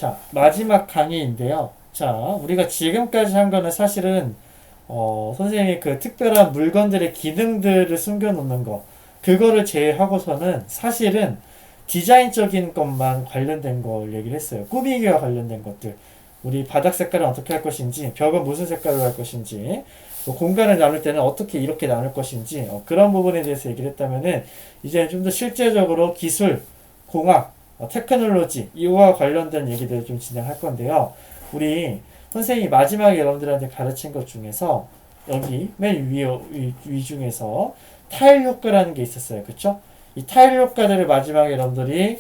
자, 마지막 강의인데요. 자, 우리가 지금까지 한 거는 사실은 선생님이 그 특별한 물건들의 기능들을 숨겨놓는 거, 그거를 제외하고서는 사실은 디자인적인 것만 관련된 걸 얘기를 했어요. 꾸미기와 관련된 것들. 우리 바닥 색깔은 어떻게 할 것인지, 벽은 무슨 색깔로 할 것인지, 뭐 공간을 나눌 때는 어떻게 이렇게 나눌 것인지, 그런 부분에 대해서 얘기를 했다면은, 이제 좀 더 실제적으로 기술, 공학, 테크놀로지, 이와 관련된 얘기들을 좀 진행할 건데요. 우리 선생님이 마지막에 여러분들한테 가르친 것 중에서, 여기 맨 위 중에서 타일 효과라는 게 있었어요. 그쵸? 이 타일 효과들을 마지막에 여러분들이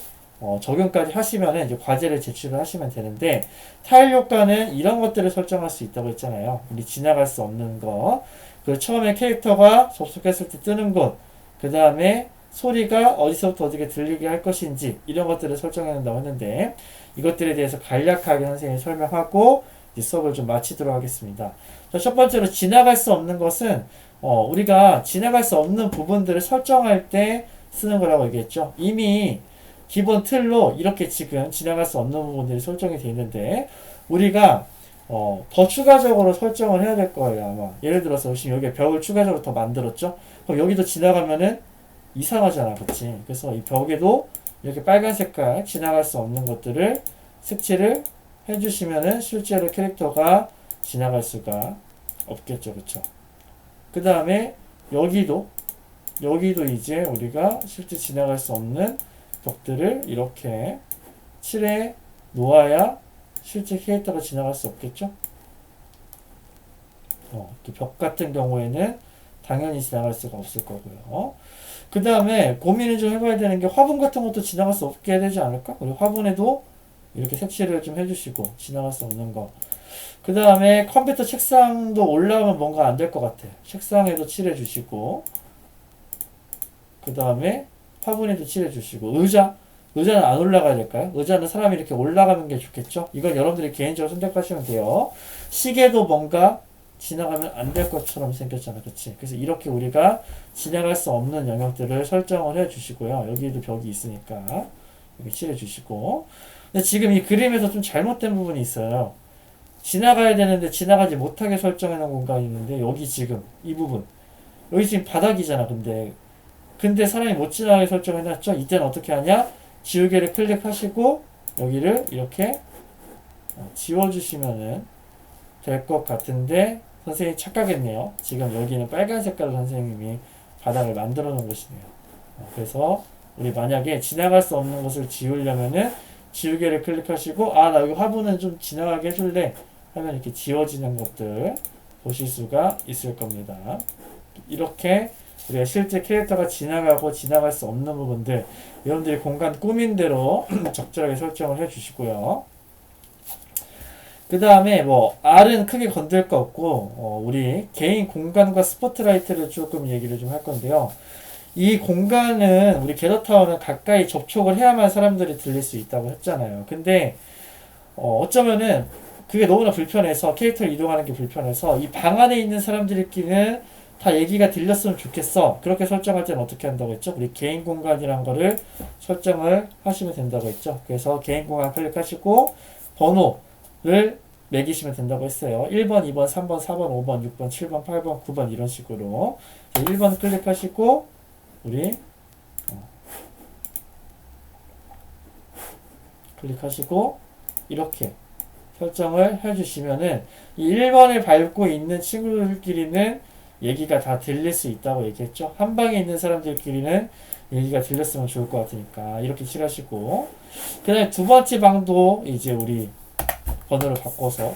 적용까지 하시면 이제 과제를 제출을 하시면 되는데, 타일 효과는 이런 것들을 설정할 수 있다고 했잖아요. 우리 지나갈 수 없는 거. 그 처음에 캐릭터가 접속했을 때 뜨는 곳, 그 다음에 소리가 어디서부터 어디게 들리게 할 것인지, 이런 것들을 설정해야 한다고 했는데, 이것들에 대해서 간략하게 선생님이 설명하고 이제 수업을 좀 마치도록 하겠습니다. 자, 첫 번째로 지나갈 수 없는 것은 우리가 지나갈 수 없는 부분들을 설정할 때 쓰는 거라고 얘기했죠. 이미 기본 틀로 이렇게 지금 지나갈 수 없는 부분들이 설정이 되어 있는데, 우리가 더 추가적으로 설정을 해야 될 거예요, 아마. 예를 들어서 지금 여기에 벽을 추가적으로 더 만들었죠. 그럼 여기도 지나가면은 이상하잖아, 그치? 그래서 이 벽에도 이렇게 빨간 색깔 지나갈 수 없는 것들을 색칠을 해주시면은 실제로 캐릭터가 지나갈 수가 없겠죠, 그쵸? 그 다음에 여기도 이제 우리가 실제 지나갈 수 없는 벽들을 이렇게 칠해 놓아야 실제 캐릭터가 지나갈 수 없겠죠? 벽 같은 경우에는 당연히 지나갈 수가 없을 거고요. 그 다음에 고민을 좀 해봐야 되는 게 화분 같은 것도 지나갈 수 없게 해야 되지 않을까? 우리 화분에도 이렇게 색칠을 좀 해주시고 지나갈 수 없는 거. 그 다음에 컴퓨터 책상도 올라가면 뭔가 안 될 것 같아. 책상에도 칠해주시고, 그 다음에 화분에도 칠해주시고, 의자는 안 올라가야 될까요? 의자는 사람이 이렇게 올라가는 게 좋겠죠? 이건 여러분들이 개인적으로 선택하시면 돼요. 시계도 뭔가 지나가면 안 될 것처럼 생겼잖아, 그치? 그래서 이렇게 우리가 지나갈 수 없는 영역들을 설정을 해 주시고요. 여기도 벽이 있으니까 여기 칠해 주시고. 근데 지금 이 그림에서 좀 잘못된 부분이 있어요. 지나가야 되는데 지나가지 못하게 설정해 놓은 공간이 있는데, 여기 지금 이 부분, 여기 지금 바닥이잖아. 근데 사람이 못 지나가게 설정해 놨죠. 이때는 어떻게 하냐? 지우개를 클릭하시고 여기를 이렇게 지워주시면은 될 것 같은데, 선생님이 착각했네요. 지금 여기는 빨간 색깔로 선생님이 바닥을 만들어 놓은 것이네요. 그래서 우리 만약에 지나갈 수 없는 것을 지우려면은 지우개를 클릭하시고, 나 여기 화분은 좀 지나가게 해줄래 하면 이렇게 지워지는 것들 보실 수가 있을 겁니다. 이렇게 우리가 실제 캐릭터가 지나가고 지나갈 수 없는 부분들, 여러분들이 공간 꾸민 대로 적절하게 설정을 해 주시고요. 그 다음에 R은 크게 건들 거 없고, 우리 개인 공간과 스포트라이트를 조금 얘기를 좀 할 건데요. 이 공간은, 우리 게더타워는 가까이 접촉을 해야만 사람들이 들릴 수 있다고 했잖아요. 근데 어쩌면은 그게 너무나 불편해서, 캐릭터를 이동하는 게 불편해서 이 방 안에 있는 사람들끼리는 다 얘기가 들렸으면 좋겠어. 그렇게 설정할 때는 어떻게 한다고 했죠? 우리 개인 공간이란 거를 설정을 하시면 된다고 했죠. 그래서 개인 공간 클릭하시고 번호를 매기시면 된다고 했어요. 1번, 2번, 3번, 4번, 5번, 6번, 7번, 8번, 9번 이런 식으로 1번 클릭하시고 우리 클릭하시고 이렇게 설정을 해주시면은 이 1번을 밟고 있는 친구들끼리는 얘기가 다 들릴 수 있다고 얘기했죠. 한 방에 있는 사람들끼리는 얘기가 들렸으면 좋을 것 같으니까 이렇게 칠하시고, 그 다음에 두 번째 방도 이제 우리 번호를 바꿔서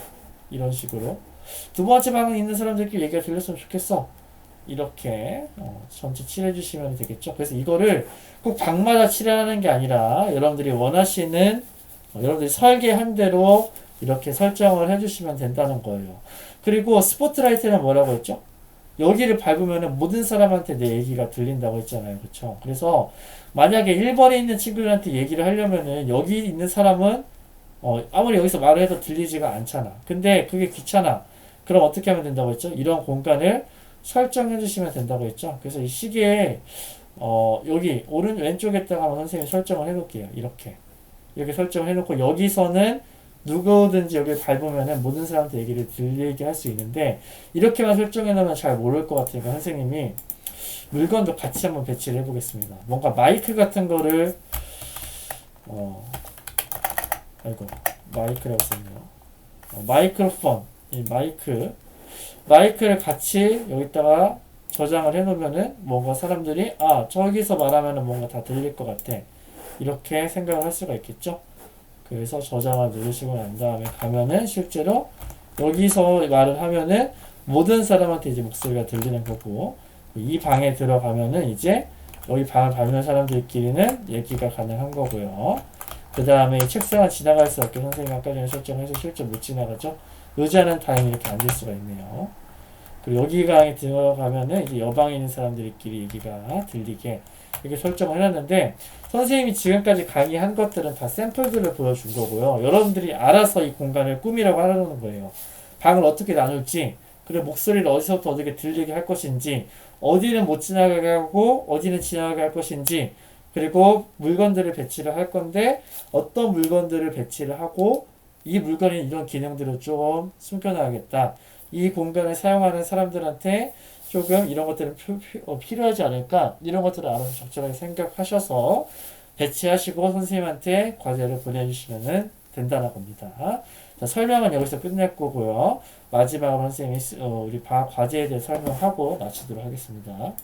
이런 식으로 두 번째 방에 있는 사람들끼리 얘기가 들렸으면 좋겠어. 이렇게 전체 칠해주시면 되겠죠. 그래서 이거를 꼭 방마다 칠하는 게 아니라 여러분들이 원하시는 여러분들이 설계한 대로 이렇게 설정을 해주시면 된다는 거예요. 그리고 스포트라이트는 뭐라고 했죠? 여기를 밟으면 모든 사람한테 내 얘기가 들린다고 했잖아요. 그쵸? 그래서 만약에 1번에 있는 친구들한테 얘기를 하려면은 여기 있는 사람은 아무리 여기서 말을 해도 들리지가 않잖아. 근데 그게 귀찮아. 그럼 어떻게 하면 된다고 했죠? 이런 공간을 설정해 주시면 된다고 했죠. 그래서 이 시계에 여기 왼쪽에다가 선생님이 설정을 해 놓을게요. 이렇게 설정을 해 놓고 여기서는 누구든지 여기 밟으면은 모든 사람한테 얘기를 들리게 할 수 있는데 이렇게만 설정해 놓으면 잘 모를 것 같으니까 선생님이 물건도 같이 한번 배치를 해보겠습니다. 뭔가 마이크 같은 거를 아이고 마이크라고 썼네요. 마이크로폰 이 마이크를 같이 여기다가 저장을 해놓으면은 뭔가 사람들이 저기서 말하면은 뭔가 다 들릴 것 같아 이렇게 생각을 할 수가 있겠죠. 그래서 저장을 누르시고 난 다음에 가면은 실제로 여기서 말을 하면은 모든 사람한테 이제 목소리가 들리는 거고 이 방에 들어가면은 이제 여기 방을 밟는 사람들끼리는 얘기가 가능한 거고요. 그 다음에 이 책상을 지나갈 수 없게 선생님이 아까 전에 설정해서 실제 못 지나가죠. 의자는 다행히 이렇게 앉을 수가 있네요. 그리고 여기 방에 들어가면은 이제 여방에 있는 사람들끼리 얘기가 들리게 이렇게 설정을 해놨는데 선생님이 지금까지 강의한 것들은 다 샘플들을 보여준 거고요. 여러분들이 알아서 이 공간을 꾸미라고 하라는 거예요. 방을 어떻게 나눌지, 그리고 목소리를 어디서부터 어떻게 들리게 할 것인지, 어디는 못 지나가게 하고 어디는 지나가게 할 것인지, 그리고 물건들을 배치를 할 건데 어떤 물건들을 배치를 하고 이 물건에 이런 기능들을 좀 숨겨놔야겠다. 이 공간을 사용하는 사람들한테 조금 이런 것들은 필요하지 않을까? 이런 것들을 알아서 적절하게 생각하셔서 배치하시고 선생님한테 과제를 보내주시면 된다는 겁니다. 자, 설명은 여기서 끝낼 거고요. 마지막으로 선생님이 우리 과제에 대해 설명하고 마치도록 하겠습니다.